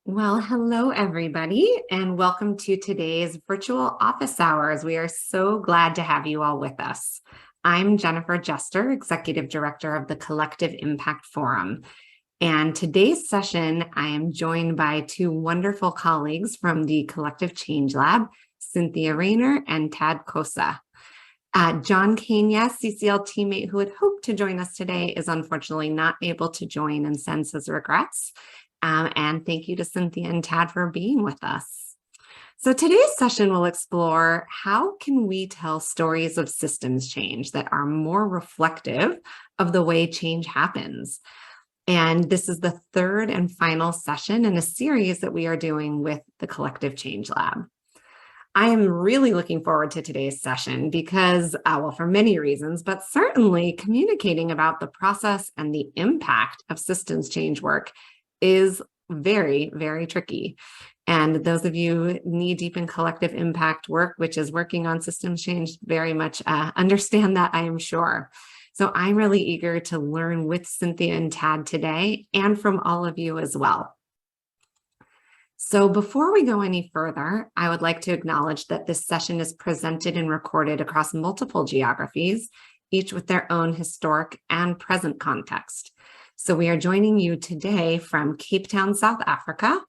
Well, hello, everybody, and welcome to today's virtual office hours. We are so glad to have you all with us. I'm Jennifer Jester, Executive Director of the Collective Impact Forum. And today's session, I am joined by two wonderful colleagues from the Collective Change Lab, Cynthia Rayner and Tad Khosa. John Kenya, CCL teammate who had hoped to join us today, is unfortunately not able to join and sends his regrets. And thank you to Cynthia and Tad for being with us. So today's session will explore how can we tell stories of systems change that are more reflective of the way change happens. And this is the third and final session in a series that we are doing with the Collective Change Lab. I am really looking forward to today's session because, well, for many reasons, but certainly communicating about the process and the impact of systems change work is very, very tricky. And those of you knee deep in collective impact work, which is working on systems change, very much understand that, I am sure. So I'm really eager to learn with Cynthia and Tad today and from all of you as well. So before we go any further, I would like to acknowledge that this session is presented and recorded across multiple geographies, each with their own historic and present context. So we are joining you today from Cape Town, South Africa,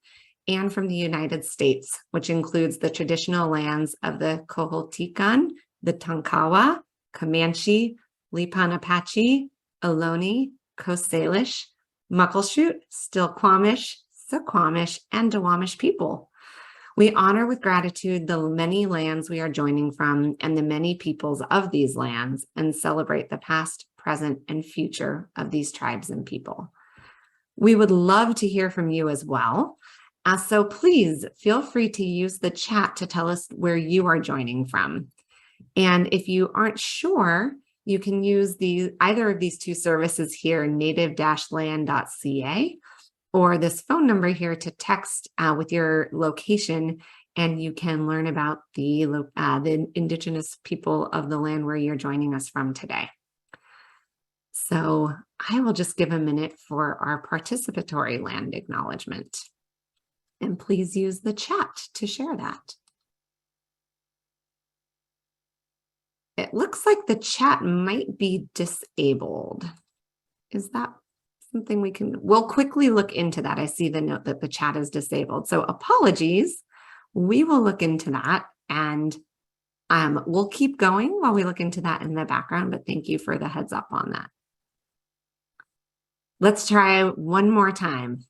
and from the United States, which includes the traditional lands of the Cohotican, the Tonkawa, Comanche, Lipan Apache, Ohlone, Coast Salish, Muckleshoot, Still-Quamish, Suquamish, and Duwamish people. We honor with gratitude the many lands we are joining from and the many peoples of these lands and celebrate the past, present, and future of these tribes and people. We would love to hear from you as well. So please feel free to use the chat to tell us where you are joining from. And if you aren't sure, you can use either of these two services here, native-land.ca, or this phone number here to text with your location, and you can learn about the indigenous people of the land where you're joining us from today. So I will just give a minute for our participatory land acknowledgement. And please use the chat to share that. It looks like the chat might be disabled. Is that something we'll quickly look into that. I see the note that the chat is disabled. So apologies. We will look into that, and we'll keep going while we look into that in the background, but thank you for the heads up on that. Let's try one more time.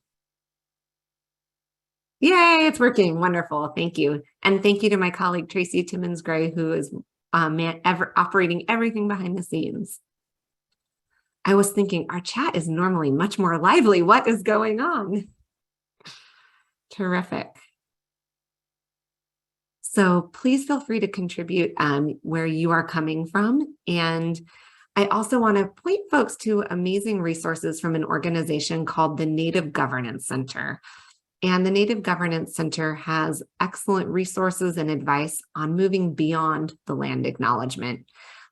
Yay, it's working. Wonderful. Thank you. And thank you to my colleague, Tracy Timmons-Gray, who is operating everything behind the scenes. I was thinking our chat is normally much more lively. What is going on? Terrific. So please feel free to contribute where you are coming from. And I also want to point folks to amazing resources from an organization called the Native Governance Center. And the Native Governance Center has excellent resources and advice on moving beyond the land acknowledgement,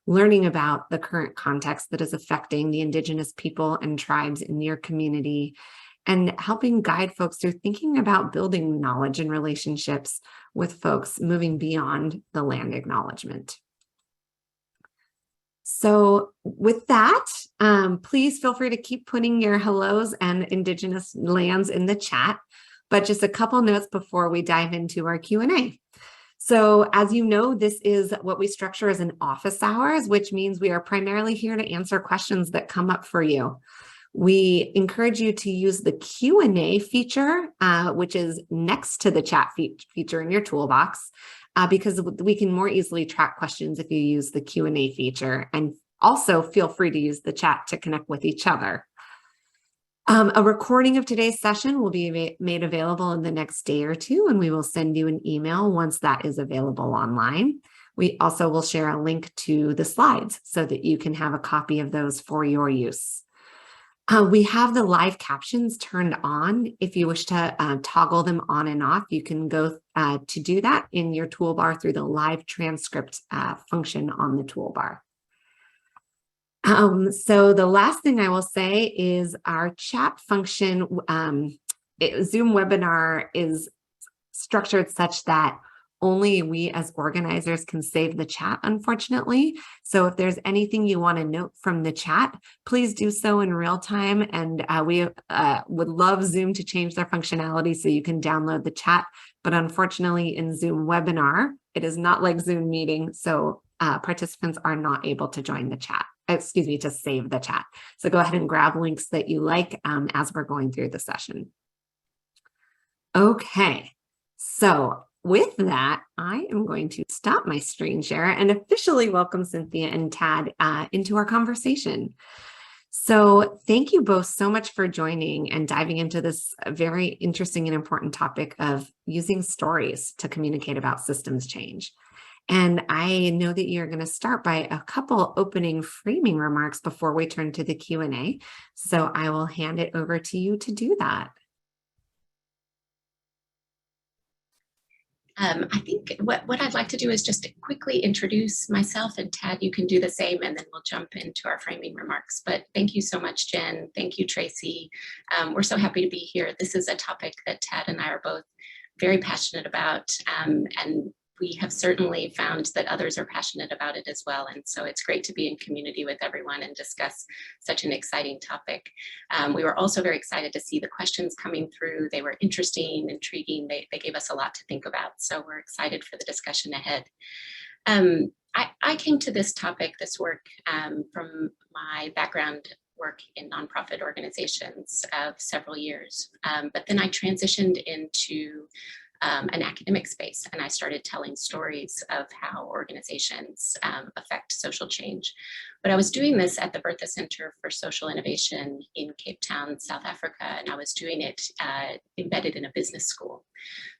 learning about the current context that is affecting the indigenous people and tribes in your community, and helping guide folks through thinking about building knowledge and relationships with folks moving beyond the land acknowledgement. So with that, please feel free to keep putting your hellos and indigenous lands in the chat, but just a couple notes before we dive into our Q&A. So as you know, this is what we structure as an office hours, which means we are primarily here to answer questions that come up for you. We encourage you to use the Q&A feature, which is next to the chat feature in your toolbox, because we can more easily track questions if you use the Q&A feature. And also feel free to use the chat to connect with each other. A recording of today's session will be made available in the next day or two, and we will send you an email once that is available online. We also will share a link to the slides so that you can have a copy of those for your use. We have the live captions turned on. If you wish to toggle them on and off, you can go to do that in your toolbar through the live transcript function on the toolbar. So the last thing I will say is our chat function Zoom webinar is structured such that only we as organizers can save the chat, unfortunately. So if there's anything you want to note from the chat, please do so in real time. And we would love Zoom to change their functionality so you can download the chat. But unfortunately, in Zoom webinar, it is not like Zoom meeting. So participants are not able to join the chat, excuse me, to save the chat. So go ahead and grab links that you like as we're going through the session. Okay, so with that, I am going to stop my screen share and officially welcome Cynthia and Tad into our conversation. So thank you both so much for joining and diving into this very interesting and important topic of using stories to communicate about systems change. And I know that you're going to start by a couple opening framing remarks before we turn to the Q&A. So I will hand it over to you to do that. I think what I'd like to do is just quickly introduce myself, and Tad, you can do the same, and then we'll jump into our framing remarks. But thank you so much, Jen. Thank you, Tracy. We're so happy to be here. This is a topic that Tad and I are both very passionate about, and we have certainly found that others are passionate about it as well. And so it's great to be in community with everyone and discuss such an exciting topic. We were also very excited to see the questions coming through. They were interesting, intriguing. They gave us a lot to think about. So we're excited for the discussion ahead. I came to this topic, this work, from my background work in nonprofit organizations of several years. But then I transitioned into an academic space, and I started telling stories of how organizations affect social change. But I was doing this at the Bertha Center for Social Innovation in Cape Town, South Africa, and I was doing it embedded in a business school.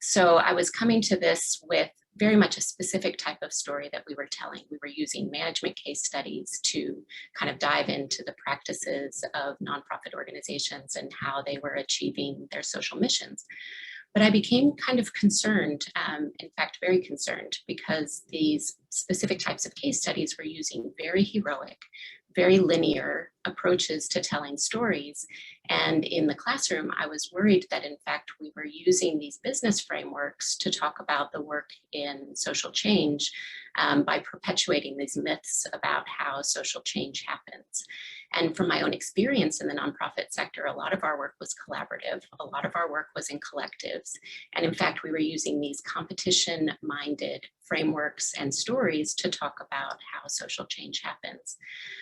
So I was coming to this with very much a specific type of story that we were telling. We were using management case studies to kind of dive into the practices of nonprofit organizations and how they were achieving their social missions. But I became kind of concerned, in fact, very concerned, because these specific types of case studies were using very heroic, very linear approaches to telling stories. And in the classroom, I was worried that, in fact, we were using these business frameworks to talk about the work in social change by perpetuating these myths about how social change happens. And from my own experience in the nonprofit sector, a lot of our work was collaborative. A lot of our work was in collectives. And in fact, we were using these competition-minded frameworks and stories to talk about how social change happens.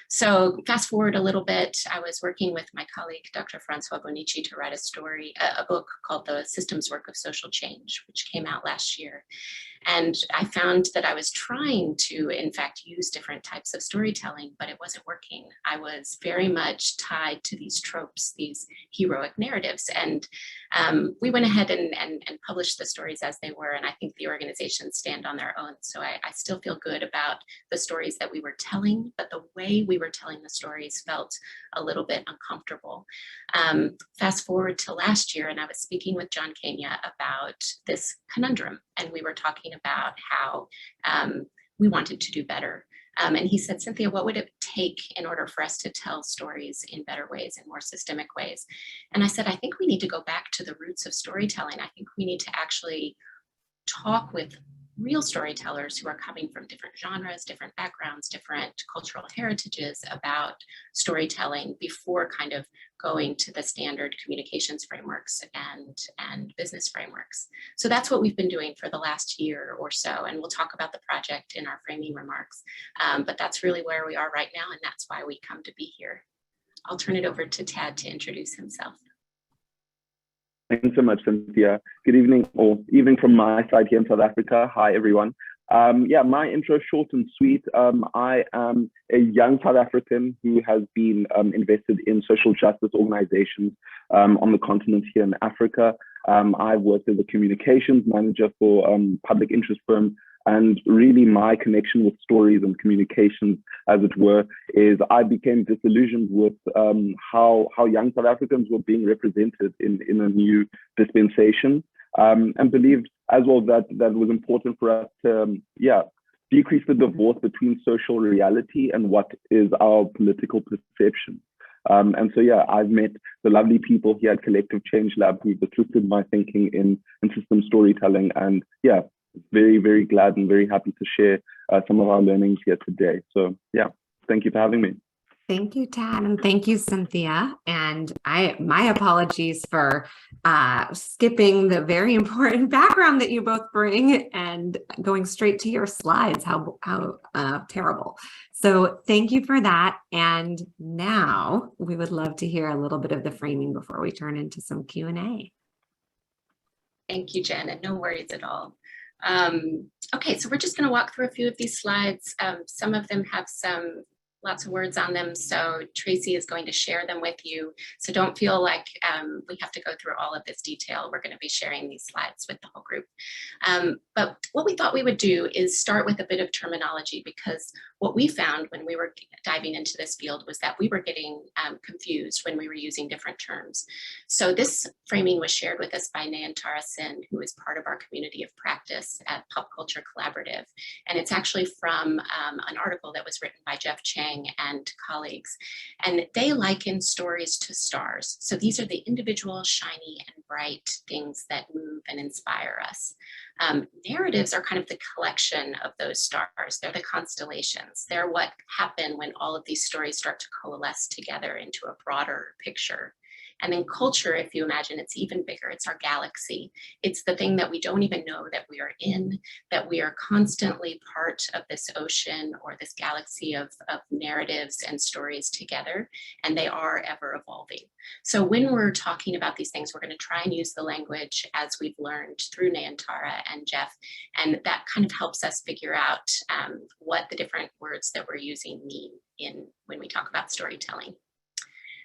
So fast forward a little bit, I was working with my colleague, Dr. Francois Bonici, to write a book called The Systems Work of Social Change, which came out last year. And I found that I was trying to, in fact, use different types of storytelling, but it wasn't working. I was very much tied to these tropes, these heroic narratives. And we went ahead and published the stories as they were. And I think the organizations stand on their own. So I still feel good about the stories that we were telling, but the way we were telling the stories felt a little bit uncomfortable. Fast forward to last year, and I was speaking with John Kenya about this conundrum. And we were talking about how we wanted to do better. And he said, Cynthia, what would it take in order for us to tell stories in better ways, in more systemic ways? And I said, I think we need to go back to the roots of storytelling. I think we need to actually talk with real storytellers who are coming from different genres, different backgrounds, different cultural heritages about storytelling before kind of going to the standard communications frameworks and business frameworks. So that's what we've been doing for the last year or so. And we'll talk about the project in our framing remarks. But that's really where we are right now. And that's why we come to be here. I'll turn it over to Tad to introduce himself. Thanks so much, Cynthia. Good evening, or evening from my side here in South Africa. Hi, everyone. Yeah, my intro is short and sweet. I am a young South African who has been invested in social justice organizations on the continent here in Africa. I've worked as a communications manager for public interest firms. And really my connection with stories and communications, as it were, is I became disillusioned with how young South Africans were being represented in a new dispensation, and believed as well that was important for us to, decrease the divorce between social reality and what is our political perception. And so, yeah, I've met the lovely people here at Collective Change Lab who've assisted my thinking in system storytelling. And yeah, very, very glad and very happy to share some of our learnings here today. So yeah, thank you for having me. Thank you, Tad, and thank you, Cynthia. And my apologies for skipping the very important background that you both bring and going straight to your slides. How terrible. So thank you for that. And now we would love to hear a little bit of the framing before we turn into some Q&A. Thank you, Jen, and no worries at all. Okay, so we're just going to walk through a few of these slides. Some of them have lots of words on them, so Tracy is going to share them with you. So don't feel like we have to go through all of this detail. We're going to be sharing these slides with the whole group. But what we thought we would do is start with a bit of terminology, because what we found when we were diving into this field was that we were getting confused when we were using different terms. So this framing was shared with us by Nayantara Sin, who is part of our community of practice at Pop Culture Collaborative. And it's actually from an article that was written by Jeff Chang and colleagues. And they liken stories to stars. So these are the individual, shiny, and bright things that move and inspire us. Narratives are kind of the collection of those stars. They're the constellations. They're what happen when all of these stories start to coalesce together into a broader picture. And then culture, if you imagine, it's even bigger. It's our galaxy. It's the thing that we don't even know that we are in, that we are constantly part of this ocean or this galaxy of narratives and stories together, and they are ever evolving. So when we're talking about these things, we're going to try and use the language as we've learned through Nayantara and Jeff, and that kind of helps us figure out what the different words that we're using mean when we talk about storytelling.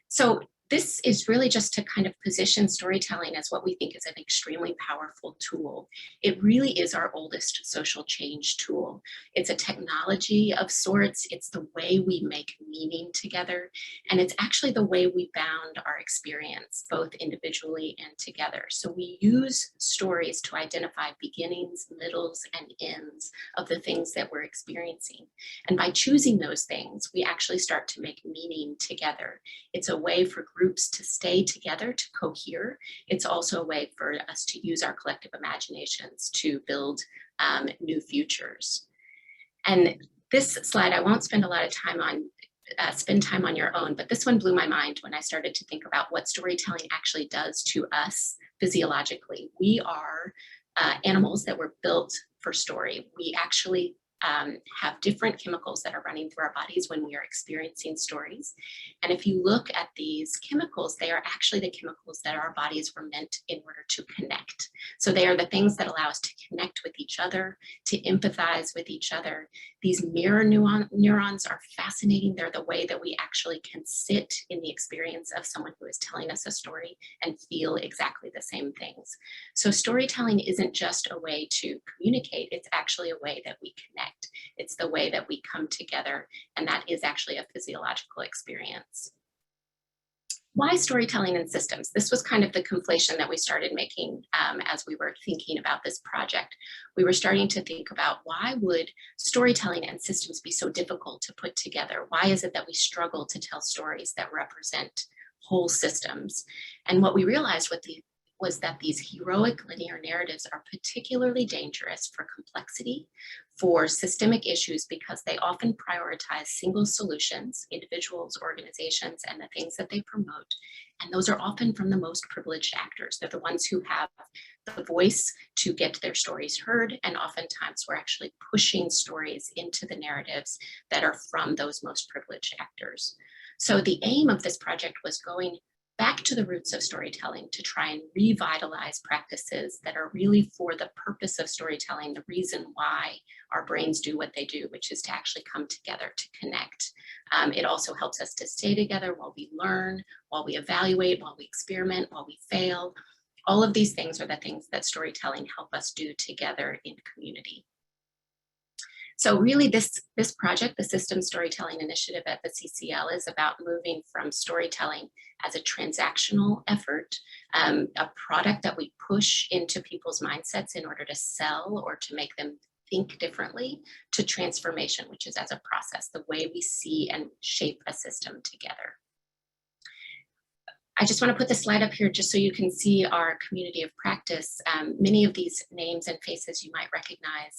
So this is really just to kind of position storytelling as what we think is an extremely powerful tool. It really is our oldest social change tool. It's a technology of sorts. It's the way we make meaning together. And it's actually the way we bound our experience, both individually and together. So we use stories to identify beginnings, middles, and ends of the things that we're experiencing. And by choosing those things, we actually start to make meaning together. It's a way for groups to stay together, to cohere. It's also a way for us to use our collective imaginations to build new futures. And this slide, I won't spend a lot of time on, spend time on your own, but this one blew my mind when I started to think about what storytelling actually does to us physiologically. We are animals that were built for story. We actually have different chemicals that are running through our bodies when we are experiencing stories. And if you look at these chemicals, they are actually the chemicals that our bodies were meant in order to connect. So they are the things that allow us to connect with each other, to empathize with each other. These mirror neurons are fascinating. They're the way that we actually can sit in the experience of someone who is telling us a story and feel exactly the same things. So storytelling isn't just a way to communicate, it's actually a way that we connect. It's the way that we come together, and that is actually a physiological experience. Why storytelling and systems? This was kind of the conflation that we started making as we were thinking about this project. We were starting to think about, why would storytelling and systems be so difficult to put together? Why is it that we struggle to tell stories that represent whole systems? And what we realized was that these heroic linear narratives are particularly dangerous for complexity, for systemic issues, because they often prioritize single solutions, individuals, organizations, and the things that they promote. And those are often from the most privileged actors. They're the ones who have the voice to get their stories heard. And oftentimes we're actually pushing stories into the narratives that are from those most privileged actors. So the aim of this project was going back to the roots of storytelling to try and revitalize practices that are really for the purpose of storytelling, the reason why our brains do what they do, which is to actually come together to connect. It also helps us to stay together while we learn, while we evaluate, while we experiment, while we fail. All of these things are the things that storytelling help us do together in community. So really this project, the Systems Storytelling Initiative at the CCL, is about moving from storytelling as a transactional effort, a product that we push into people's mindsets in order to sell or to make them think differently, to transformation, which is as a process, the way we see and shape a system together. I just want to put the slide up here just so you can see our community of practice. Many of these names and faces you might recognize.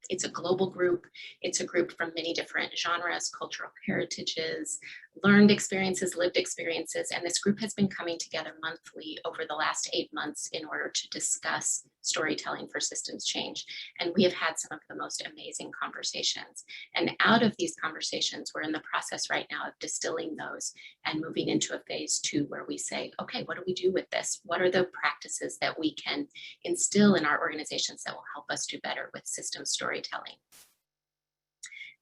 It's a global group. It's a group from many different genres, cultural heritages, learned experiences, lived experiences. And this group has been coming together monthly over the last 8 months in order to discuss storytelling for systems change. And we have had some of the most amazing conversations. And out of these conversations, we're in the process right now of distilling those and moving into a phase 2 where we say, okay, what do we do with this? What are the practices that we can instill in our organizations that will help us do better with systems storytelling?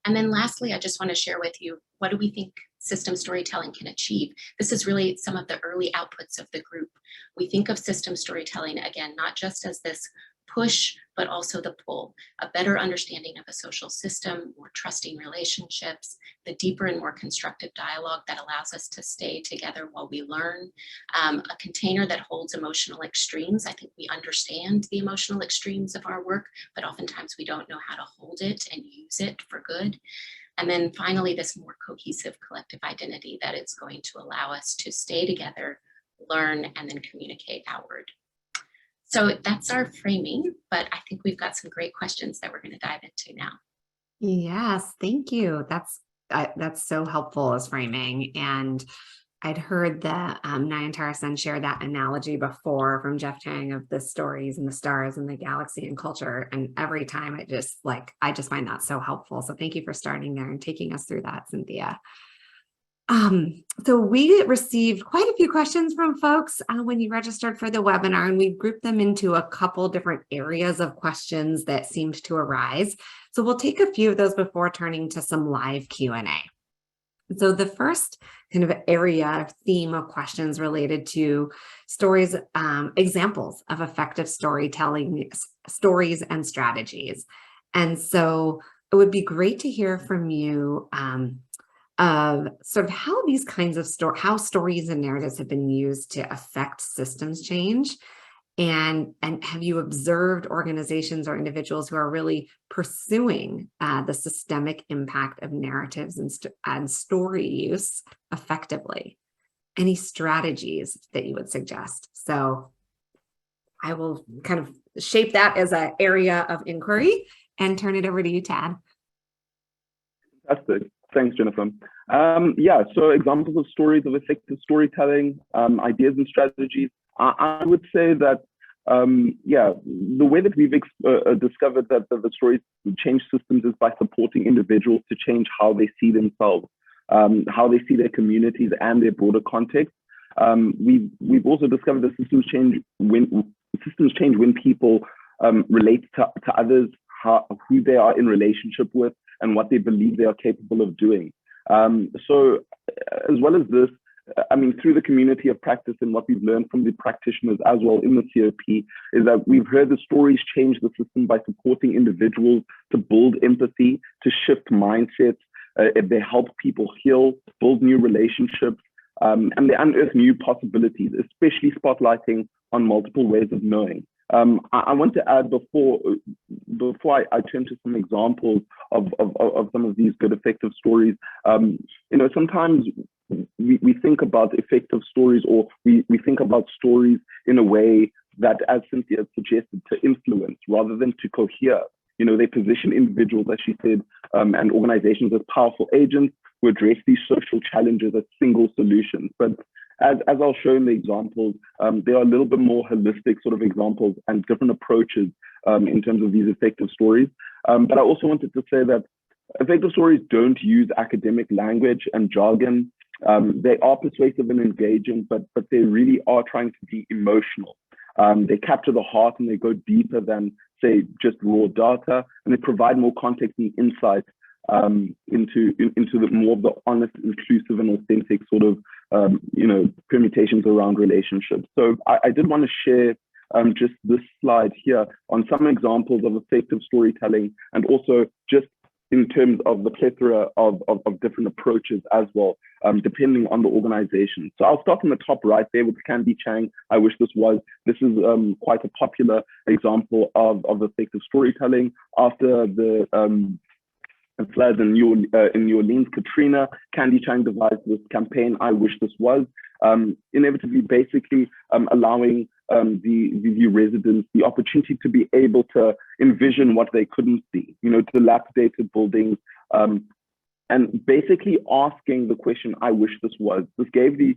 And then lastly, I just want to share with you, what do we think system storytelling can achieve? This is really some of the early outputs of the group. We think of system storytelling, again, not just as this push, but also the pull, a better understanding of a social system, more trusting relationships, the deeper and more constructive dialogue that allows us to stay together while we learn, a container that holds emotional extremes. I think we understand the emotional extremes of our work, but oftentimes we don't know how to hold it and use it for good. And then finally, this more cohesive collective identity that it's going to allow us to stay together, learn, and then communicate outward. So that's our framing, but I think we've got some great questions that we're going to dive into now. Yes, thank you. That's so helpful as framing. And I'd heard that Nayantara Sen share that analogy before from Jeff Chang of the stories and the stars and the galaxy and culture. And every time I just find that so helpful. So thank you for starting there and taking us through that, Cynthia. So we received quite a few questions from folks when you registered for the webinar, and we grouped them into a couple different areas of questions that seemed to arise. So we'll take a few of those before turning to some live Q&A. So the first kind of area theme of questions related to stories, examples of effective storytelling, stories and strategies. And so it would be great to hear from you of sort of how these kinds of how stories and narratives have been used to affect systems change. And have you observed organizations or individuals who are really pursuing the systemic impact of narratives and story use effectively? Any strategies that you would suggest? So I will kind of shape that as an area of inquiry and turn it over to you, Tad. Fantastic. Thanks, Jennifer. So examples of stories of effective storytelling, ideas and strategies. I would say that, the way that we've discovered that the stories change systems is by supporting individuals to change how they see themselves, how they see their communities and their broader context. We've also discovered that systems change when people relate to others, who they are in relationship with, and what they believe they are capable of doing. So as well as this, through the community of practice and what we've learned from the practitioners as well in the COP is that we've heard the stories change the system by supporting individuals to build empathy, to shift mindsets. They help people heal, build new relationships, and they unearth new possibilities, especially spotlighting on multiple ways of knowing. I want to add before I turn to some examples of some of these good effective stories. Sometimes we think about effective stories, or we think about stories in a way that, as Cynthia suggested, to influence rather than to cohere. They position individuals, as she said, and organizations as powerful agents who address these social challenges as single solutions. But as I'll show in the examples, there are a little bit more holistic sort of examples and different approaches in terms of these effective stories. But I also wanted to say that effective stories don't use academic language and jargon. They are persuasive and engaging, but they really are trying to be emotional. They capture the heart and they go deeper than, say, just raw data, and they provide more context and insight into the more of the honest, inclusive, and authentic sort of permutations around relationships. So I did want to share just this slide here on some examples of effective storytelling, and also just in terms of the plethora of different approaches as well, depending on the organization. So I'll start from the top right there with Candy Chang. I wish this was. This is quite a popular example of effective storytelling. After the and floods in New Orleans, Katrina, Candy Chang devised this campaign, I Wish This Was, inevitably basically allowing the residents the opportunity to be able to envision what they couldn't see, dilapidated buildings, and basically asking the question, I wish this was. This gave the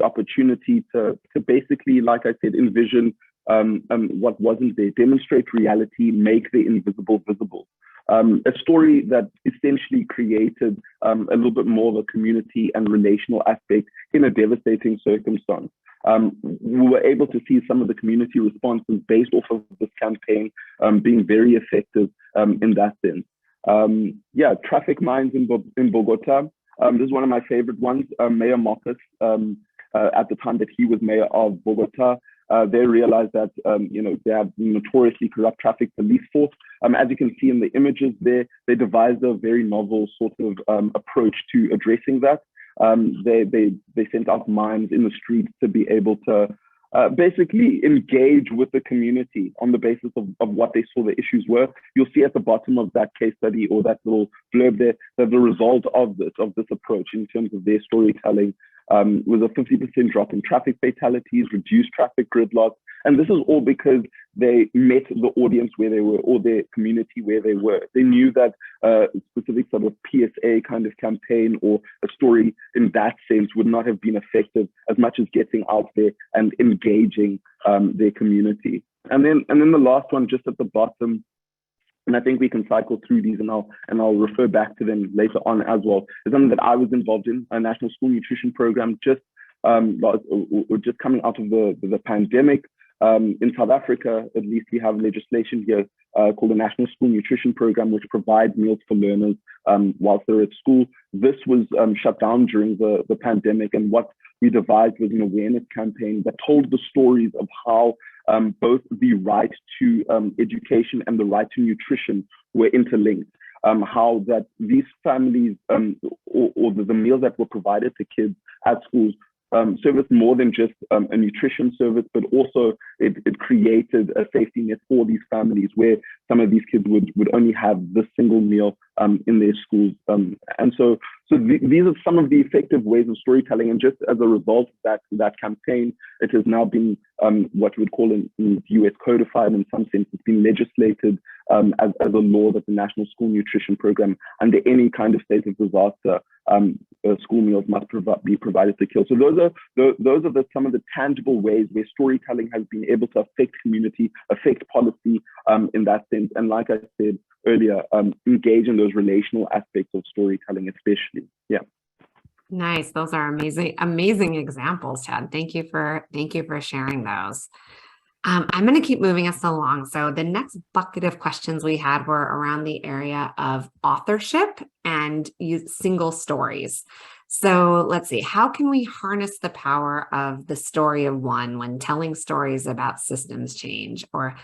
opportunity to basically, like I said, envision what wasn't there, demonstrate reality, make the invisible visible. A story that essentially created a little bit more of a community and relational aspect in a devastating circumstance. We were able to see some of the community responses based off of this campaign being very effective in that sense. Traffic mines in Bogota. This is one of my favorite ones. Mayor Marcos, at the time that he was mayor of Bogota, they realized that they have notoriously corrupt traffic police force. As you can see in the images there, they devised a very novel sort of approach to addressing that. They sent out mines in the streets to be able to basically engage with the community on the basis of what they saw the issues were. You'll see at the bottom of that case study or that little blurb there that the result of this approach in terms of their storytelling was a 50% drop in traffic fatalities, reduced traffic gridlock. And this is all because they met the audience where they were, or their community where they were. They knew that a specific sort of PSA kind of campaign or a story in that sense would not have been effective as much as getting out there and engaging their community. And then the last one just at the bottom, and I think we can cycle through these and I'll refer back to them later on as well, is something that I was involved in, a national school nutrition program just coming out of the pandemic. In South Africa, at least, we have legislation here called the National School Nutrition Program, which provides meals for learners whilst they're at school. This was shut down during the pandemic, and what we devised was an awareness campaign that told the stories of how both the right to education and the right to nutrition were interlinked. How that these families or the meals that were provided to kids at schools service more than just a nutrition service, but also it created a safety net for these families where some of these kids would only have this single meal in their schools. And so these are some of the effective ways of storytelling. And just as a result of that campaign, it has now been what we would call in the US codified in some sense. It's been legislated as a law that the National School Nutrition Program, under any kind of state of disaster, school meals must be provided to kids. So those are some of the tangible ways where storytelling has been able to affect community, affect policy in that sense. And like I said earlier, engage in those relational aspects of storytelling, especially. Yeah. Nice. Those are amazing examples, Chad. Thank you for sharing those. I'm going to keep moving us along. So the next bucket of questions we had were around the area of authorship and single stories. So let's see, how can we harness the power of the story of one when telling stories about systems change? Or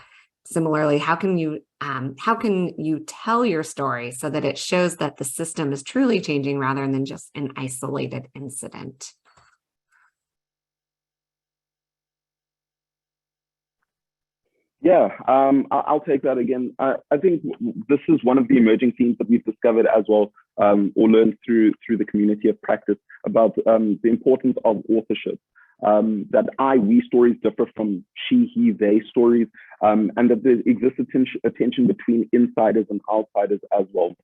similarly, how can you tell your story so that it shows that the system is truly changing rather than just an isolated incident? Yeah, I'll take that again. I think this is one of the emerging themes that we've discovered as well, or learned through the community of practice about the importance of authorship. That we stories differ from she, he, they stories, and that there exists a tension between insiders and outsiders as well.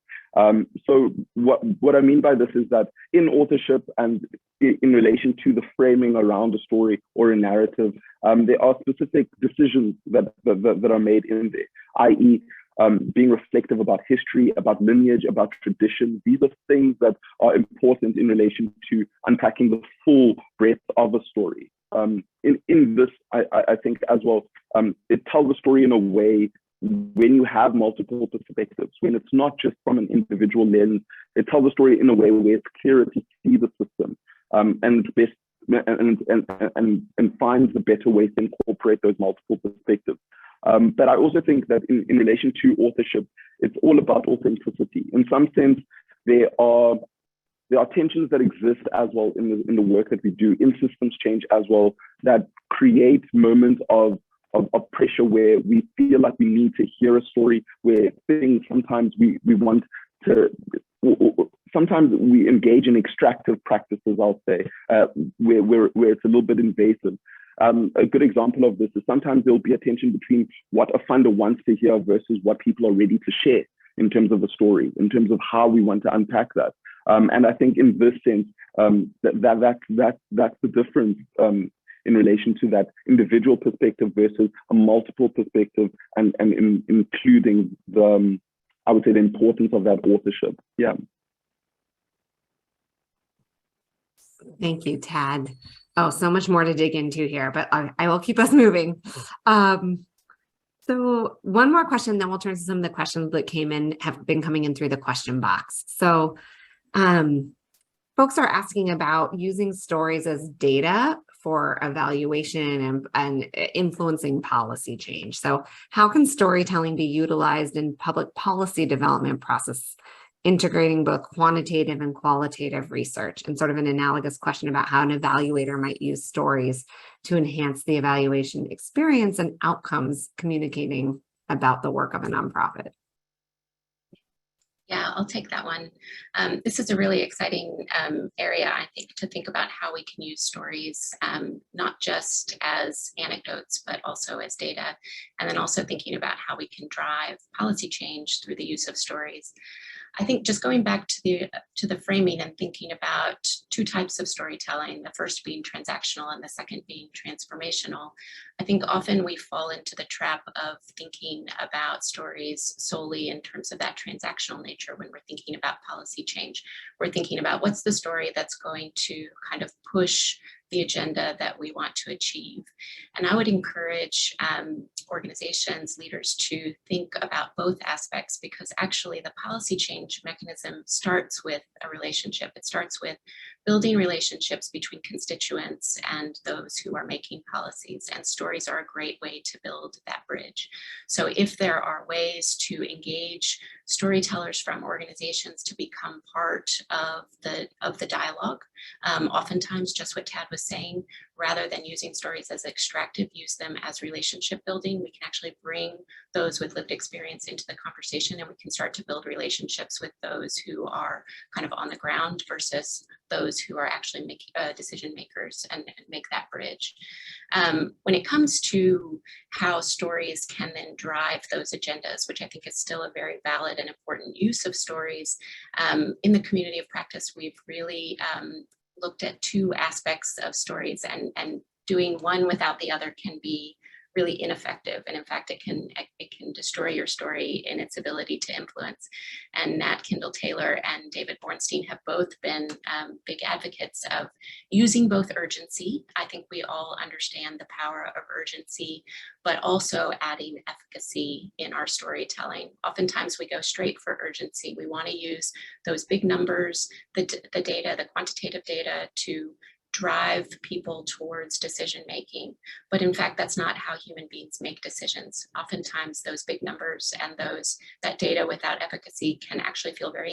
So what I mean by this is that in authorship and in relation to the framing around a story or a narrative, there are specific decisions that are made in there, i.e., being reflective about history, about lineage, about tradition. These are things that are important in relation to unpacking the full breadth of a story. In this, I think as well, it tells the story in a way when you have multiple perspectives, when it's not just from an individual lens. It tells the story in a way where it's clearer to see the system and finds the better way to incorporate those multiple perspectives. But I also think that in relation to authorship, it's all about authenticity. In some sense, there are tensions that exist as well in the work that we do, in systems change as well, that create moments of pressure where we feel like we need to hear a story, where things sometimes we want to sometimes we engage in extractive practices, I'll say, where it's a little bit invasive. A good example of this is sometimes there'll be a tension between what a funder wants to hear versus what people are ready to share in terms of a story, in terms of how we want to unpack that. And I think in this sense, that's the difference in relation to that individual perspective versus a multiple perspective, and including the, I would say, the importance of that authorship. Yeah. Thank you, Tad. Oh, so much more to dig into here, but I will keep us moving. So one more question, then we'll turn to some of the questions that have been coming in through the question box. So folks are asking about using stories as data for evaluation and influencing policy change. So how can storytelling be utilized in public policy development process, integrating both quantitative and qualitative research? And sort of an analogous question about how an evaluator might use stories to enhance the evaluation experience and outcomes, communicating about the work of a nonprofit. Yeah, I'll take that one. This is a really exciting area, I think, to think about how we can use stories, not just as anecdotes, but also as data, and then also thinking about how we can drive policy change through the use of stories. I think just going back to the framing and thinking about two types of storytelling, the first being transactional and the second being transformational, I think often we fall into the trap of thinking about stories solely in terms of that transactional nature when we're thinking about policy change. We're thinking about what's the story that's going to kind of push the agenda that we want to achieve. And I would encourage organizations, leaders to think about both aspects, because actually the policy change mechanism starts with a relationship. It starts with building relationships between constituents and those who are making policies, and stories are a great way to build that bridge. So if there are ways to engage storytellers from organizations to become part of the dialogue, oftentimes just what Tad was saying, rather than using stories as extractive, use them as relationship building. We can actually bring those with lived experience into the conversation, and we can start to build relationships with those who are kind of on the ground versus those who are actually decision makers, and make that bridge. When it comes to how stories can then drive those agendas, which I think is still a very valid and important use of stories, in the community of practice, we've really looked at two aspects of stories, and doing one without the other can be really ineffective. And in fact, it can destroy your story in its ability to influence. And Nat Kendall-Taylor and David Bornstein have both been big advocates of using both urgency. I think we all understand the power of urgency, but also adding efficacy in our storytelling. Oftentimes we go straight for urgency. We want to use those big numbers, the data, the quantitative data, to drive people towards decision making. But in fact, that's not how human beings make decisions. Oftentimes those big numbers and that data without efficacy can actually feel very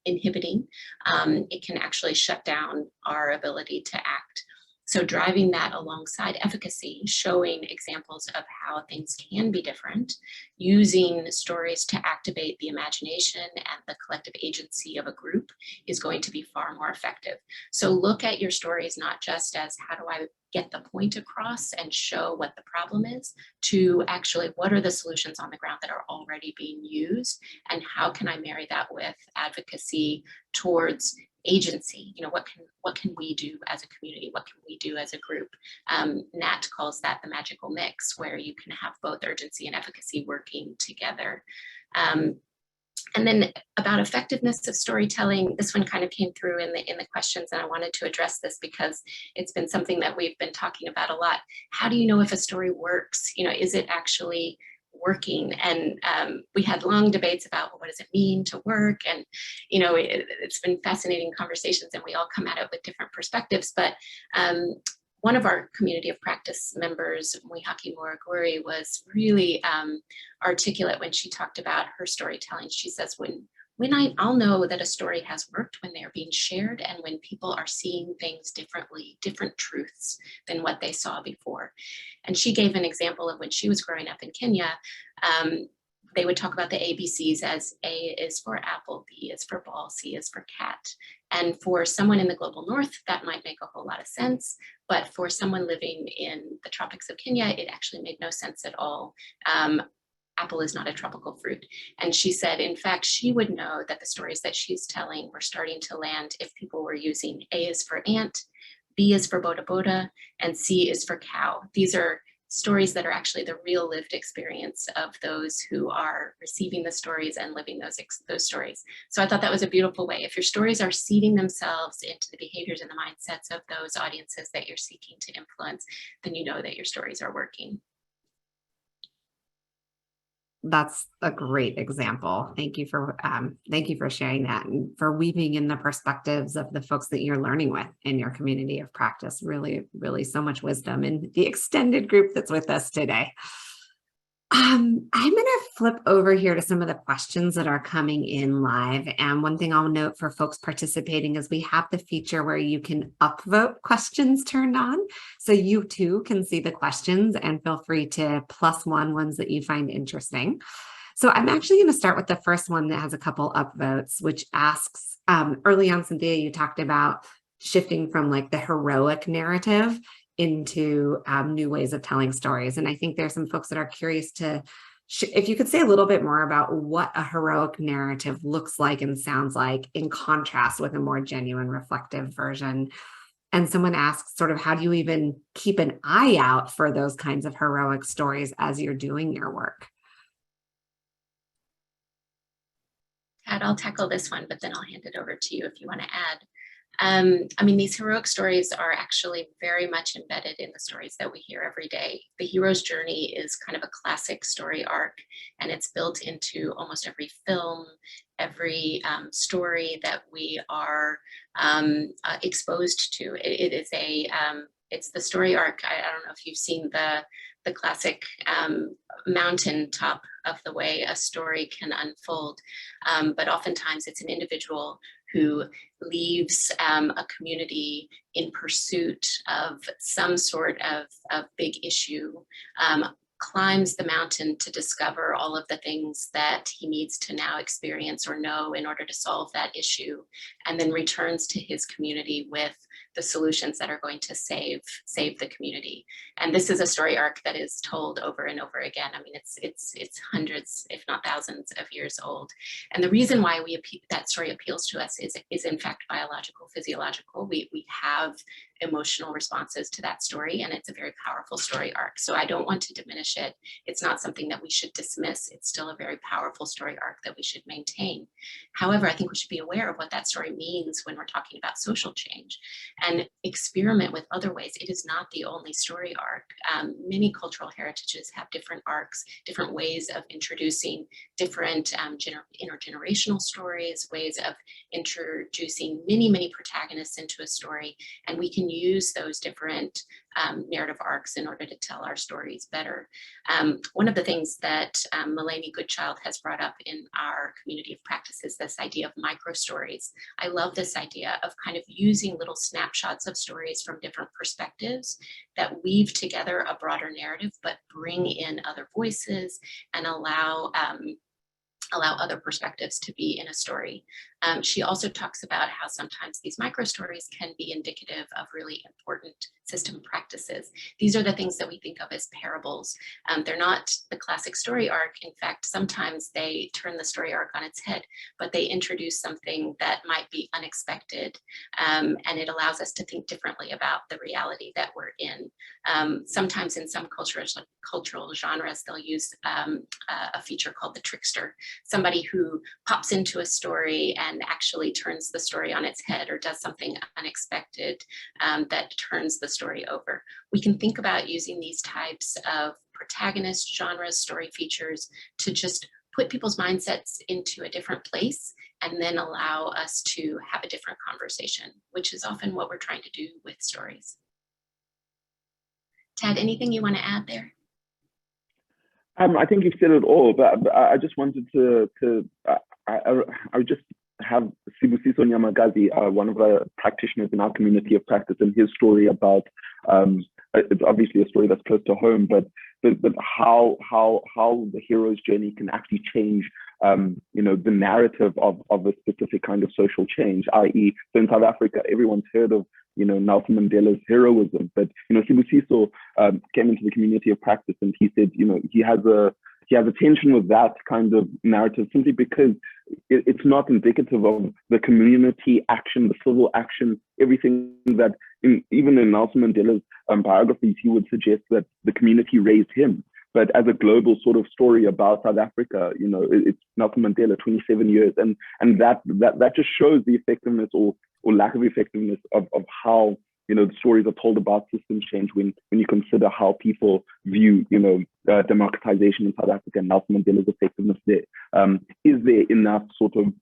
inhibiting. It can actually shut down our ability to act. So driving that alongside efficacy, showing examples of how things can be different, using stories to activate the imagination and the collective agency of a group is going to be far more effective. So look at your stories not just as how do I get the point across and show what the problem is, to actually what are the solutions on the ground that are already being used, and how can I marry that with advocacy towards agency. You know, what can we do as a community? What can we do as a group? Nat calls that the magical mix, where you can have both urgency and efficacy working together. And then about effectiveness of storytelling, this one kind of came through in the questions, and I wanted to address this because it's been something that we've been talking about a lot. How do you know if a story works? You know, is it actually working? And we had long debates about, well, what does it mean to work? And, you know, it's been fascinating conversations, and we all come at it with different perspectives. But one of our community of practice members, Mwihaki Moraguri, was really articulate when she talked about her storytelling. She says, I'll know that a story has worked when they're being shared and when people are seeing things differently, different truths than what they saw before. And she gave an example of when she was growing up in Kenya. they would talk about the ABCs as A is for apple, B is for ball, C is for cat. And for someone in the global north, that might make a whole lot of sense. But for someone living in the tropics of Kenya, it actually made no sense at all. Apple is not a tropical fruit. And she said, in fact, she would know that the stories that she's telling were starting to land if people were using A is for ant, B is for boda boda, and C is for cow. These are stories that are actually the real lived experience of those who are receiving the stories and living those stories. So I thought that was a beautiful way. If your stories are seeding themselves into the behaviors and the mindsets of those audiences that you're seeking to influence, then you know that your stories are working. That's a great example. Thank you for sharing that and for weaving in the perspectives of the folks that you're learning with in your community of practice. Really, really so much wisdom in the extended group that's with us today. I'm going to flip over here to some of the questions that are coming in live. And one thing I'll note for folks participating is we have the feature where you can upvote questions turned on. So you too can see the questions and feel free to +1 ones that you find interesting. So I'm actually going to start with the first one that has a couple upvotes, which asks, early on, Cynthia, you talked about shifting from like the heroic narrative into new ways of telling stories. And I think there's some folks that are curious to, if you could say a little bit more about what a heroic narrative looks like and sounds like in contrast with a more genuine reflective version. And someone asks sort of, how do you even keep an eye out for those kinds of heroic stories as you're doing your work? Tad, I'll tackle this one, but then I'll hand it over to you if you want to add. I mean, these heroic stories are actually very much embedded in the stories that we hear every day. The hero's journey is kind of a classic story arc, and it's built into almost every film, every story that we are exposed to. It is it's the story arc. I don't know if you've seen the classic mountain top of the way a story can unfold, but oftentimes it's an individual who leaves a community in pursuit of some sort of big issue, climbs the mountain to discover all of the things that he needs to now experience or know in order to solve that issue, and then returns to his community with the solutions that are going to save the community. And this is a story arc that is told over and over again. I mean, it's hundreds, if not thousands of years old. And the reason why that story appeals to us is in fact biological, physiological. We have emotional responses to that story, and it's a very powerful story arc. So I don't want to diminish it. It's not something that we should dismiss. It's still a very powerful story arc that we should maintain. However, I think we should be aware of what that story means when we're talking about social change and experiment with other ways. It is not the only story arc. Many cultural heritages have different arcs, different ways of introducing different intergenerational stories, ways of introducing many protagonists into a story, and we can use those different narrative arcs in order to tell our stories better. One of the things that Melanie Goodchild has brought up in our community of practice is this idea of micro stories. I love this idea of kind of using little snapshots of stories from different perspectives that weave together a broader narrative, but bring in other voices and allow other perspectives to be in a story. She also talks about how sometimes these micro stories can be indicative of really important system practices. These are the things that we think of as parables. They're not the classic story arc. In fact, sometimes they turn the story arc on its head, but they introduce something that might be unexpected, and it allows us to think differently about the reality that we're in. Sometimes in some cultural genres, they'll use a feature called the trickster, somebody who pops into a story and actually turns the story on its head or does something unexpected that turns the story over. We can think about using these types of protagonist genres, story features to just put people's mindsets into a different place and then allow us to have a different conversation, which is often what we're trying to do with stories. Tad, anything you want to add there? I think you've said it all, but I just wanted to I would just have Sibusiso Nyamagazi, one of the practitioners in our community of practice, and his story about, it's obviously a story that's close to home, but but how the hero's journey can actually change the narrative of a specific kind of social change, i.e. so in South Africa, everyone's heard of Nelson Mandela's heroism, but Sibusiso came into the community of practice, and he said he has a tension with that kind of narrative simply because it's not indicative of the community action, the civil action, everything that even in Nelson Mandela's biographies, he would suggest that the community raised him. But as a global sort of story about South Africa, it's Nelson Mandela, 27 years, and that just shows the effectiveness or lack of effectiveness of how the stories are told about system change when you consider how people view democratization in South Africa and Nelson Mandela's effectiveness there. Is there enough sort of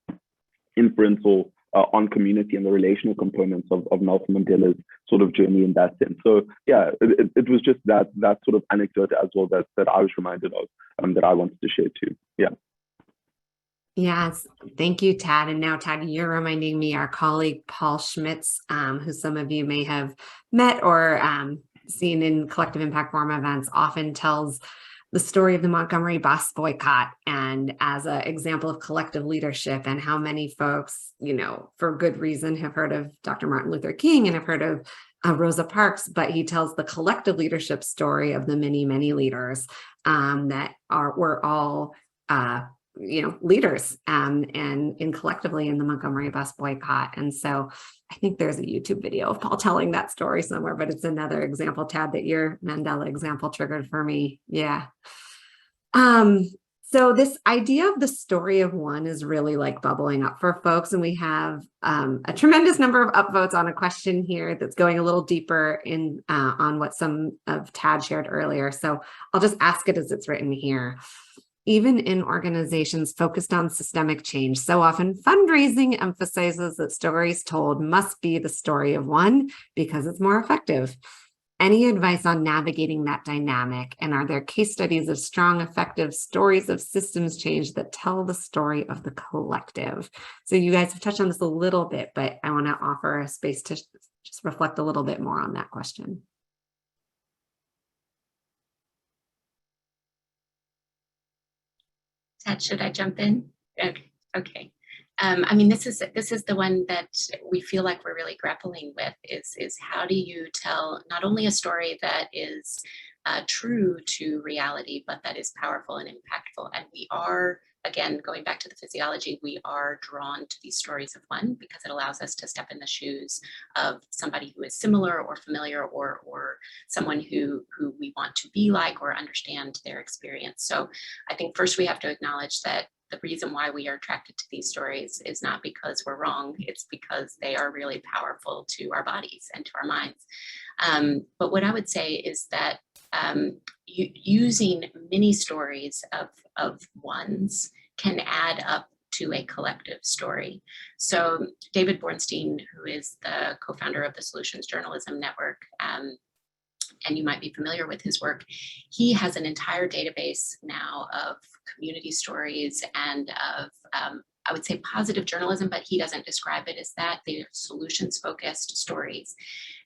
inference or on community and the relational components of Nelson Mandela's sort of journey in that sense? So yeah, it was just that sort of anecdote as well that I was reminded of that I wanted to share too. Yeah. Yes, thank you, Tad. And now, Tad, you're reminding me our colleague Paul Schmitz, who some of you may have met or seen in collective impact forum events, often tells the story of the Montgomery bus boycott and as an example of collective leadership, and how many folks, for good reason, have heard of Dr. Martin Luther King and have heard of Rosa Parks, but he tells the collective leadership story of the many, many leaders that were all leaders and in collectively in the Montgomery bus boycott. And so I think there's a YouTube video of Paul telling that story somewhere, but it's another example, Tad, that your Mandela example triggered for me. Yeah. So this idea of the story of one is really like bubbling up for folks. And we have a tremendous number of upvotes on a question here that's going a little deeper in on what some of Tad shared earlier. So I'll just ask it as it's written here. Even in organizations focused on systemic change, so often fundraising emphasizes that stories told must be the story of one because it's more effective. Any advice on navigating that dynamic? And are there case studies of strong, effective stories of systems change that tell the story of the collective? So you guys have touched on this a little bit, but I want to offer a space to just reflect a little bit more on that question. Tad, should I jump in? Okay. I mean, this is the one that we feel like we're really grappling with is how do you tell not only a story that is true to reality, but that is powerful and impactful. And we are, again, going back to the physiology, we are drawn to these stories of one because it allows us to step in the shoes of somebody who is similar or familiar or someone who we want to be like or understand their experience. So I think first we have to acknowledge that the reason why we are attracted to these stories is not because we're wrong, it's because they are really powerful to our bodies and to our minds. But what I would say is that using many stories of ones can add up to a collective story. So David Bornstein, who is the co-founder of the Solutions Journalism Network, and you might be familiar with his work, he has an entire database now of community stories and of, I would say positive journalism, but he doesn't describe it as that. They're solutions-focused stories.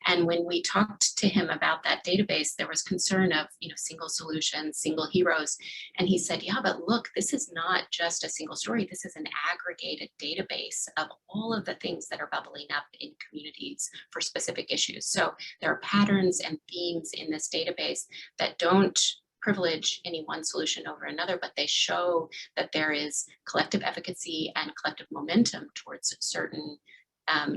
And when we talked to him about that database, there was concern of, single solutions, single heroes. And he said, yeah, but look, this is not just a single story. This is an aggregated database of all of the things that are bubbling up in communities for specific issues. So there are patterns and themes in this database that don't privilege any one solution over another, but they show that there is collective efficacy and collective momentum towards certain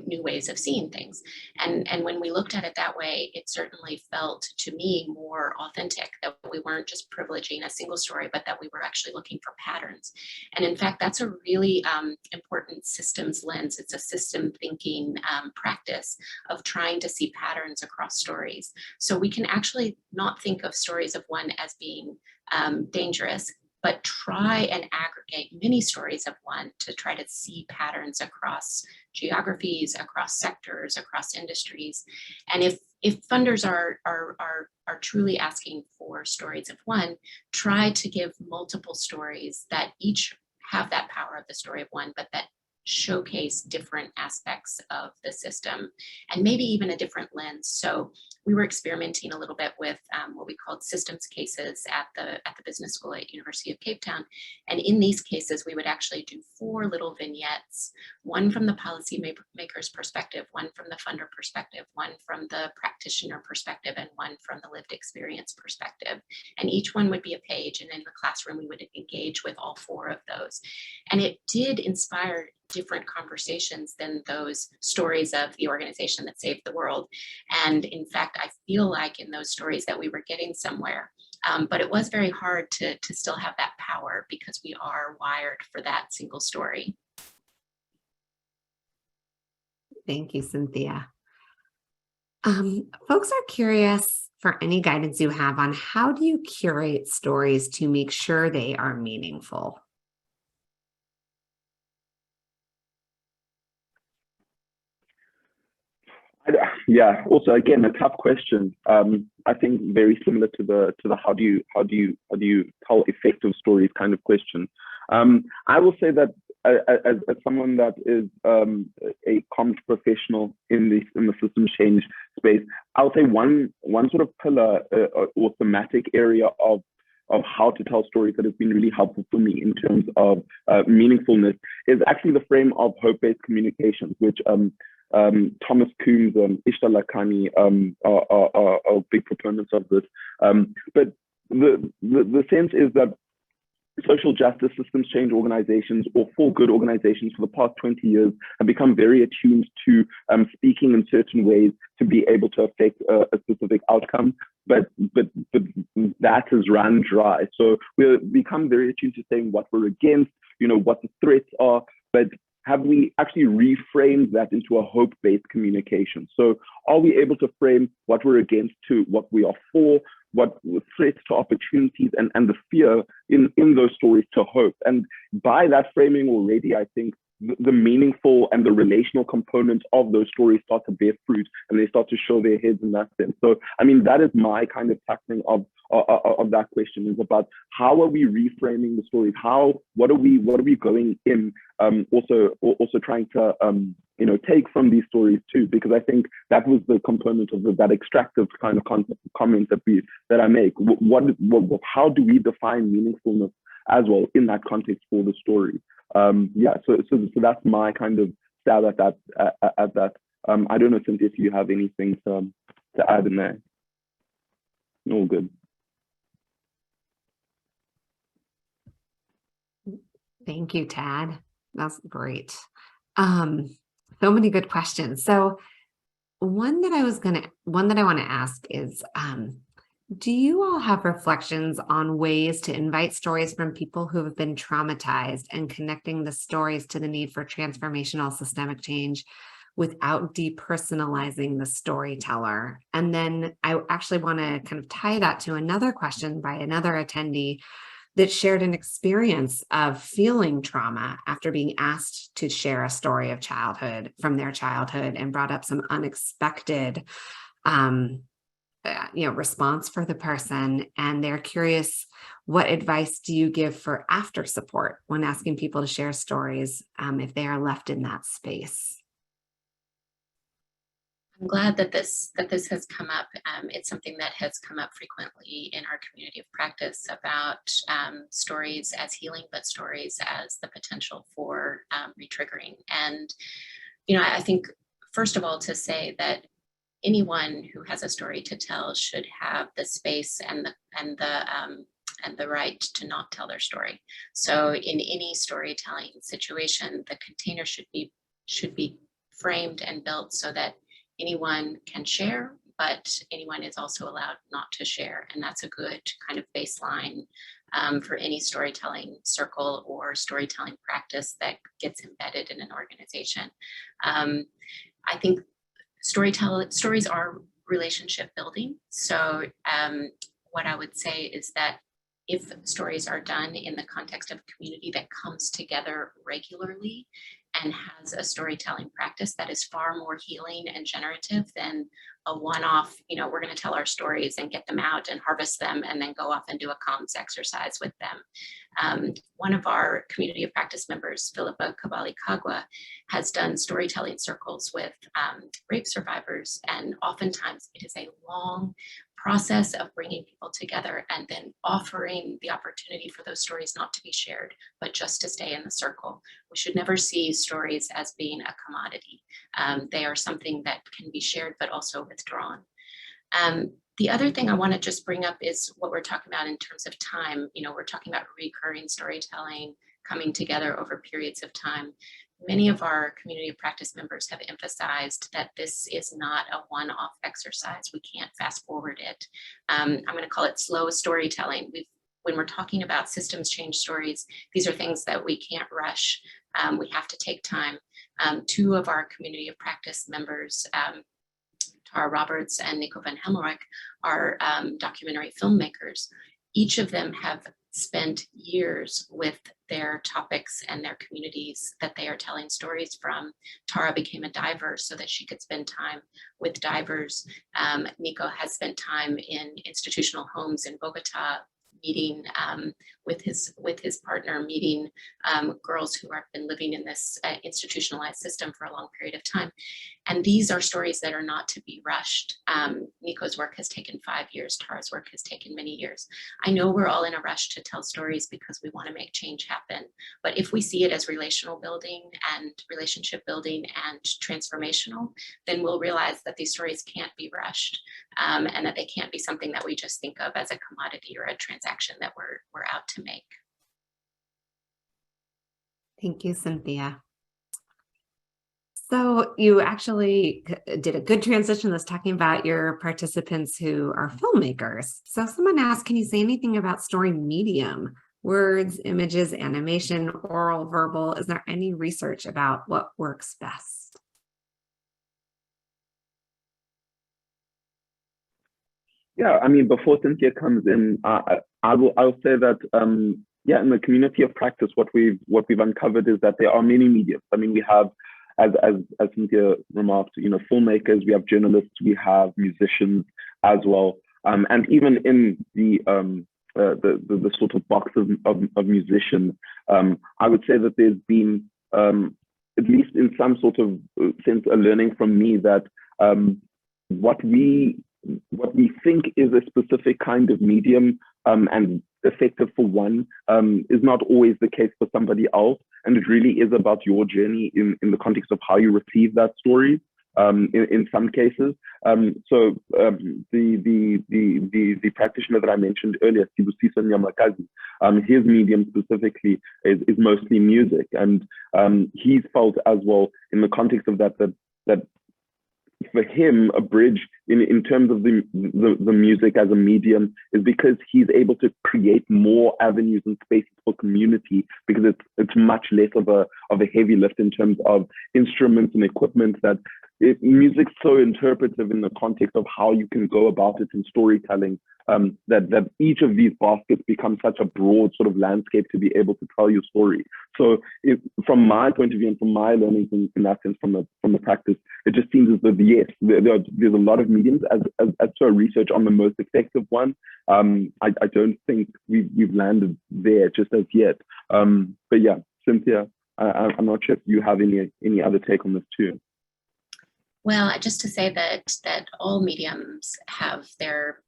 new ways of seeing things. And when we looked at it that way, it certainly felt to me more authentic that we weren't just privileging a single story, but that we were actually looking for patterns. And in fact, that's a really important systems lens. It's a system thinking practice of trying to see patterns across stories. So we can actually not think of stories of one as being dangerous, but try and aggregate many stories of one to try to see patterns across geographies, across sectors, across industries. And if funders are truly asking for stories of one, try to give multiple stories that each have that power of the story of one, but that showcase different aspects of the system and maybe even a different lens. So we were experimenting a little bit with what we called systems cases at the business school at University of Cape Town. And in these cases, we would actually do 4 little vignettes, one from the policy maker's perspective, one from the funder perspective, one from the practitioner perspective, and one from the lived experience perspective. And each one would be a page. And in the classroom, we would engage with all 4 of those. And it did inspire different conversations than those stories of the organization that saved the world. And in fact, I feel like in those stories that we were getting somewhere, but it was very hard to still have that power because we are wired for that single story. Thank you, Cynthia. Folks are curious for any guidance you have on how do you curate stories to make sure they are meaningful? Yeah, also again a tough question. I think very similar to the how do you tell effective stories kind of question. I will say that as someone that is a comms professional in the system change space, I would say one sort of pillar or thematic area of how to tell stories that has been really helpful for me in terms of meaningfulness is actually the frame of hope-based communications, which Thomas Coombs and Ishtar Lakhani are big proponents of this. But the sense is that social justice systems change organizations, or for good organizations, for the past 20 years have become very attuned to speaking in certain ways to be able to affect a specific outcome. But that has run dry. So we've become very attuned to saying what we're against, what the threats are, but have we actually reframed that into a hope-based communication? So are we able to frame what we're against to what we are for, what threats to opportunities, and the fear in those stories to hope? And by that framing already, I think the meaningful and the relational components of those stories start to bear fruit, and they start to show their heads in that sense. So, I mean, that is my kind of tackling of that question, is about how are we reframing the stories? What are we going in? Also trying to take from these stories too, because I think that was the component of that extractive kind of comment that I make. How do we define meaningfulness as well in that context for the story? So that's my kind of stab at that. I don't know, Cynthia, if you have anything to add in there. All good. Thank you, Tad. That's great. So many good questions. So one that I want to ask is, do you all have reflections on ways to invite stories from people who have been traumatized and connecting the stories to the need for transformational systemic change without depersonalizing the storyteller? And then I actually want to kind of tie that to another question by another attendee that shared an experience of feeling trauma after being asked to share a story of childhood from their childhood, and brought up some unexpected response for the person. And they're curious, what advice do you give for after support when asking people to share stories if they are left in that space? I'm glad that this has come up. It's something that has come up frequently in our community of practice about stories as healing, but stories as the potential for retriggering. And I think, first of all, to say that anyone who has a story to tell should have the space and the right to not tell their story. So in any storytelling situation, the container should be framed and built so that anyone can share, but anyone is also allowed not to share. And that's a good kind of baseline for any storytelling circle or storytelling practice that gets embedded in an organization. I think stories are relationship building. So what I would say is that if stories are done in the context of a community that comes together regularly and has a storytelling practice that is far more healing and generative than a one-off, we're going to tell our stories and get them out and harvest them and then go off and do a comms exercise with them. One of our community of practice members, Philippa Kabali-Kagwa, has done storytelling circles with rape survivors, and oftentimes it is a long process of bringing people together and then offering the opportunity for those stories not to be shared, but just to stay in the circle. We should never see stories as being a commodity. They are something that can be shared, but also withdrawn. The other thing I want to just bring up is what we're talking about in terms of time. We're talking about recurring storytelling, coming together over periods of time. Many of our community of practice members have emphasized that this is not a one-off exercise. We can't fast forward it. I'm going to call it slow storytelling. When we're talking about systems change stories, these are things that we can't rush. We have to take time. Two of our community of practice members, Tara Roberts and Nico van Hemmelreich, are documentary filmmakers. Each of them have spent years with their topics and their communities that they are telling stories from. Tara became a diver so that she could spend time with divers. Nico has spent time in institutional homes in Bogota, meeting with his partner, meeting girls who have been living in this institutionalized system for a long period of time. And these are stories that are not to be rushed. Nico's work has taken 5 years. Tara's work has taken many years. I know we're all in a rush to tell stories because we want to make change happen. But if we see it as relational building and relationship building and transformational, then we'll realize that these stories can't be rushed, and that they can't be something that we just think of as a commodity or a transaction that we're out to make. Thank you, Cynthia. So you actually did a good transition that's talking about your participants who are filmmakers. So someone asked, can you say anything about story medium? Words, images, animation, oral, verbal. Is there any research about what works best? Yeah, I mean, before Cynthia comes in, I'll say that in the community of practice, what we've uncovered is that there are many mediums. I mean, we have, as Cynthia remarked, filmmakers, we have journalists, we have musicians as well, and even in the sort of box of musicians, I would say that there's been, at least in some sort of sense, a learning from me that what we think is a specific kind of medium and effective for one is not always the case for somebody else. And it really is about your journey in the context of how you receive that story in some cases. The practitioner that I mentioned earlier, Sibusiso Nyamakazi, his medium specifically is mostly music. And he's felt as well in the context of that for him, a bridge in terms of the music as a medium is because he's able to create more avenues and spaces for community, because it's much less of a heavy lift in terms of instruments and equipment. That music's so interpretive in the context of how you can go about it in storytelling, that each of these baskets becomes such a broad sort of landscape to be able to tell your story. So from my point of view and from my learnings in that sense from the practice, it just seems as though, yes, there's a lot of mediums. As to our research on the most effective one, I don't think we've landed there just as yet. But yeah, Cynthia, I'm not sure if you have any other take on this too. Well, just to say that all mediums have their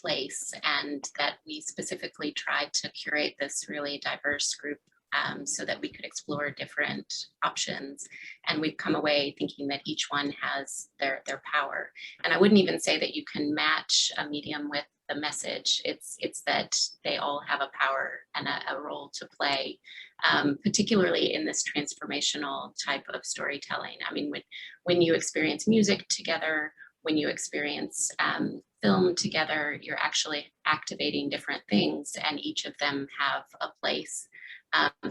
place, and that we specifically tried to curate this really diverse group so that we could explore different options. And we've come away thinking that each one has their power. And I wouldn't even say that you can match a medium with the message. It's that they all have a power and a role to play, particularly in this transformational type of storytelling. I mean, when you experience music together, when you experience film together, you're actually activating different things, and each of them have a place.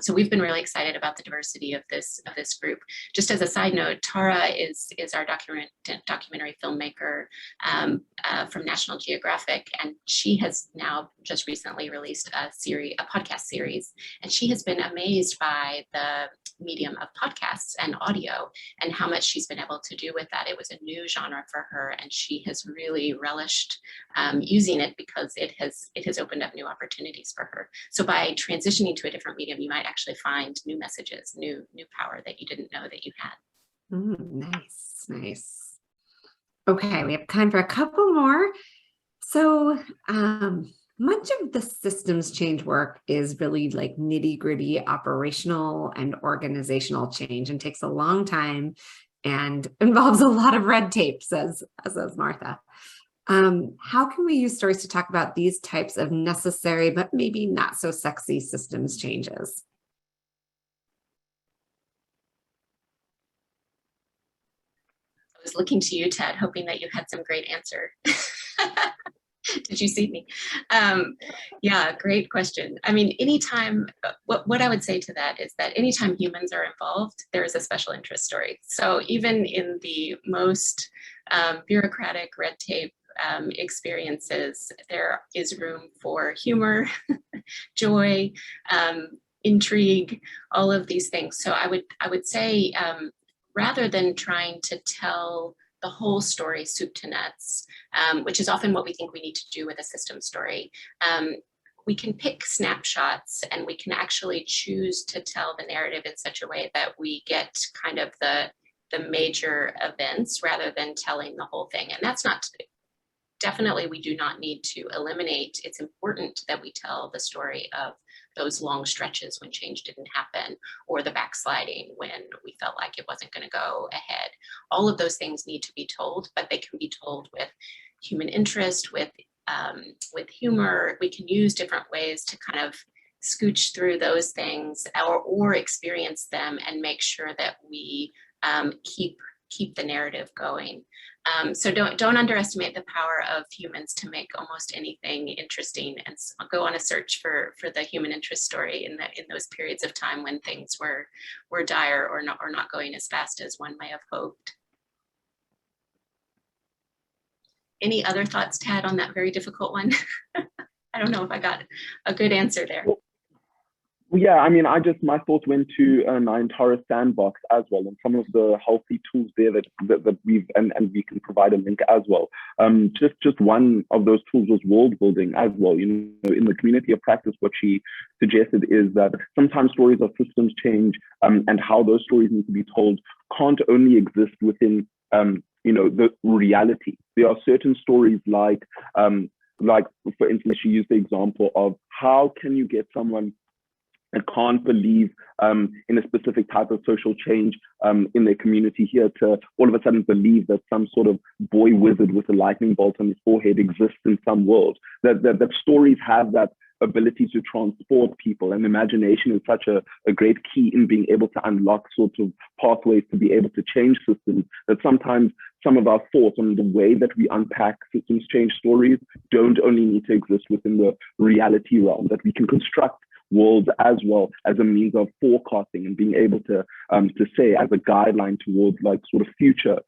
So we've been really excited about the diversity of this group. Just as a side note, Tara is our documentary filmmaker from National Geographic, and she has now just recently released a podcast series, and she has been amazed by the medium of podcasts and audio and how much she's been able to do with that. It was a new genre for her, and she has really relished using it because it has opened up new opportunities for her. So by transitioning to a different medium, you might actually find new messages, new power that you didn't know that you had. Nice. Okay, we have time for a couple more. So much of the systems change work is really like nitty-gritty operational and organizational change, and takes a long time and involves a lot of red tape, says Martha. How can we use stories to talk about these types of necessary but maybe not so sexy systems changes? I was looking to you, Ted, hoping that you had some great answer. Did you see me? Yeah, great question. I mean, anytime, what I would say to that is that anytime humans are involved, there is a special interest story. So even in the most bureaucratic red tape experiences, there is room for humor, joy, intrigue, all of these things. So I would say, rather than trying to tell the whole story soup to nuts, which is often what we think we need to do with a system story, we can pick snapshots, and we can actually choose to tell the narrative in such a way that we get kind of the major events rather than telling the whole thing. And that's not, definitely we do not need to eliminate. It's important that we tell the story of those long stretches when change didn't happen, or the backsliding when we felt like it wasn't going to go ahead. All of those things need to be told, but they can be told with human interest, with humor. We can use different ways to kind of scooch through those things, or experience them, and make sure that we keep the narrative going. So don't underestimate the power of humans to make almost anything interesting, and go on a search for the human interest story in those periods of time when things were dire or not going as fast as one may have hoped. Any other thoughts, Tad, on that very difficult one? I don't know if I got a good answer there. Well, yeah, I mean, my thoughts went to Nayantara's sandbox as well, and some of the healthy tools there that we've, and we can provide a link as well. Just one of those tools was world building as well. You know, in the community of practice, what she suggested is that sometimes stories of systems change, and how those stories need to be told can't only exist within the reality. There are certain stories like for instance, she used the example of how can you get someone and can't believe in a specific type of social change in their community here to all of a sudden believe that some sort of boy wizard with a lightning bolt on his forehead exists in some world. That stories have that ability to transport people, and imagination is such a great key in being able to unlock sort of pathways to be able to change systems, that sometimes some of our thoughts on the way that we unpack systems change stories don't only need to exist within the reality realm, that we can construct worlds as well as a means of forecasting and being able to say as a guideline towards like sort of future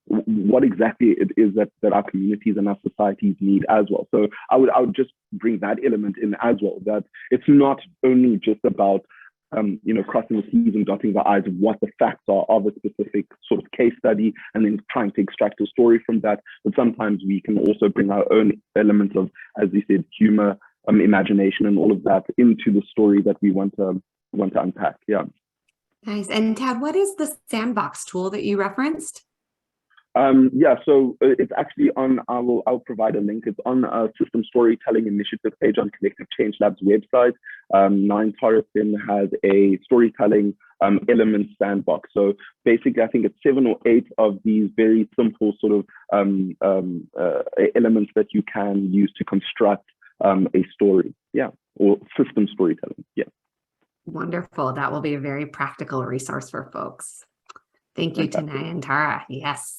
what exactly it is that our communities and our societies need as well. So I would just bring that element in as well, that it's not only just about crossing the T's and dotting the I's of what the facts are of a specific sort of case study, and then trying to extract a story from that. But sometimes we can also bring our own elements of, as you said, humor, imagination, and all of that into the story that we want to unpack. Yeah. Nice. And Tad, what is the sandbox tool that you referenced? So it's actually on, I'll provide a link. It's on a System Storytelling Initiative page on Collective Change Lab's website. Nayantara has a storytelling elements sandbox. So basically, I think it's 7 or 8 of these very simple sort of elements that you can use to construct a story, or system storytelling. Wonderful. That will be a very practical resource for folks. Thank you, Tanai and Tara. Yes.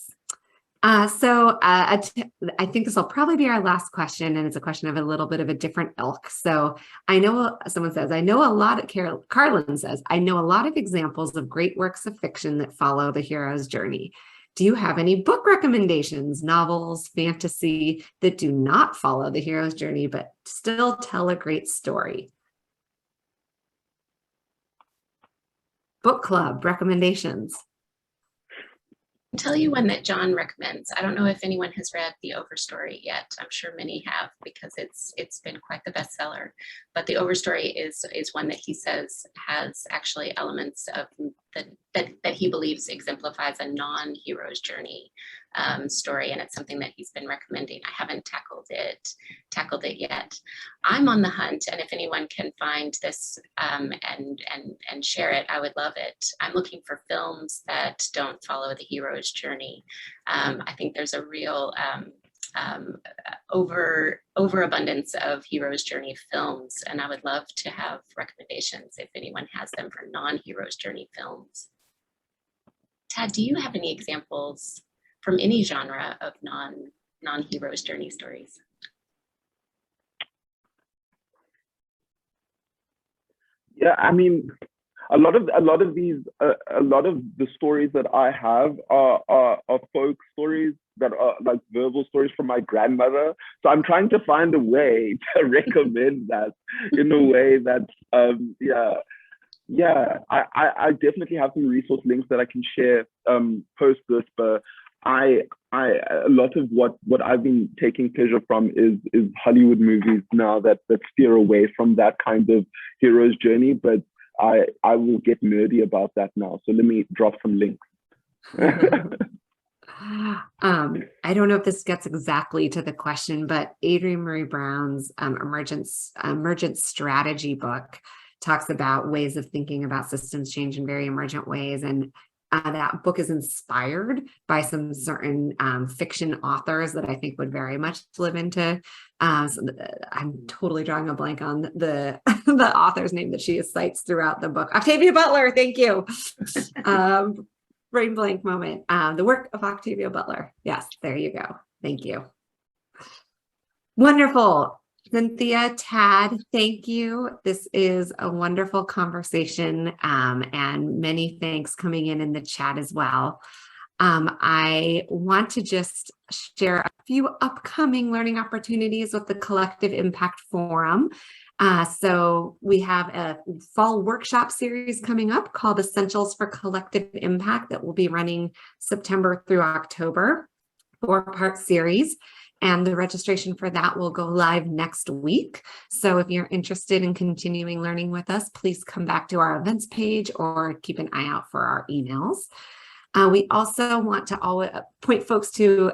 I think this will probably be our last question, and it's a question of a little bit of a different ilk. So I know someone says, I know a lot of, Carlin says, I know a lot of examples of great works of fiction that follow the hero's journey. Do you have any book recommendations, novels, fantasy that do not follow the hero's journey, but still tell a great story? Book club recommendations. I'll tell you one that John recommends. I don't know if anyone has read The Overstory yet. I'm sure many have because it's been quite the bestseller. But The Overstory is one that he says has actually elements of that he believes exemplifies a non-hero's journey story, and it's something that he's been recommending. I haven't tackled it yet. I'm on the hunt, and if anyone can find this and share it, I would love it. I'm looking for films that don't follow the hero's journey. I think there's a real overabundance of hero's journey films, and I would love to have recommendations if anyone has them for non-hero's journey films. Tad, do you have any examples from any genre of non-hero's journey stories? Yeah, I mean, a lot of the stories that I have are folk stories that are like verbal stories from my grandmother. So I'm trying to find a way to recommend that in a way that I definitely have some resource links that I can share post this, but a lot of what I've been taking pleasure from is Hollywood movies now that steer away from that kind of hero's journey, but I will get nerdy about that now. So let me drop some links. I don't know if this gets exactly to the question, but Adrienne Maree Brown's emergent strategy book talks about ways of thinking about systems change in very emergent ways. And that book is inspired by some certain fiction authors that I think would very much live into. So I'm totally drawing a blank on the author's name that she cites throughout the book. Octavia Butler, thank you. Brain blank moment. The work of Octavia Butler. Yes, there you go. Thank you. Wonderful. Cynthia, Tad, thank you. This is a wonderful conversation, and many thanks coming in the chat as well. I want to just share a few upcoming learning opportunities with the Collective Impact Forum. So we have a fall workshop series coming up called Essentials for Collective Impact that will be running September through October, 4-part series. And the registration for that will go live next week. So if you're interested in continuing learning with us, please come back to our events page or keep an eye out for our emails. We also want to always point folks to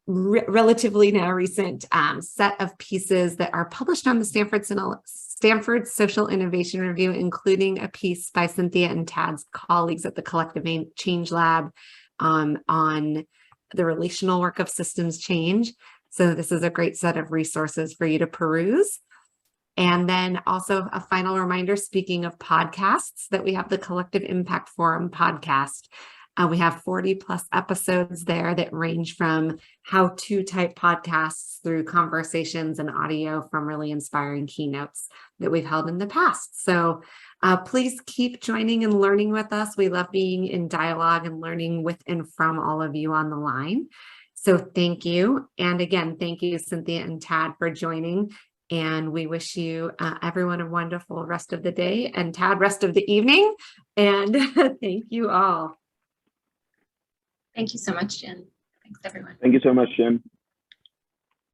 relatively now recent set of pieces that are published on the Stanford Social Innovation Review, including a piece by Cynthia and Tad's colleagues at the Collective Change Lab on the relational work of systems change. So this is a great set of resources for you to peruse. And then also a final reminder, speaking of podcasts, that we have the Collective Impact Forum podcast. We have 40 plus episodes there that range from how-to type podcasts through conversations and audio from really inspiring keynotes that we've held in the past. So please keep joining and learning with us. We love being in dialogue and learning with and from all of you on the line. So thank you. And again, thank you, Cynthia and Tad, for joining. And we wish you everyone a wonderful rest of the day, and Tad, rest of the evening. And thank you all. Thank you so much, Jen. Thanks, everyone. Thank you so much, Jen.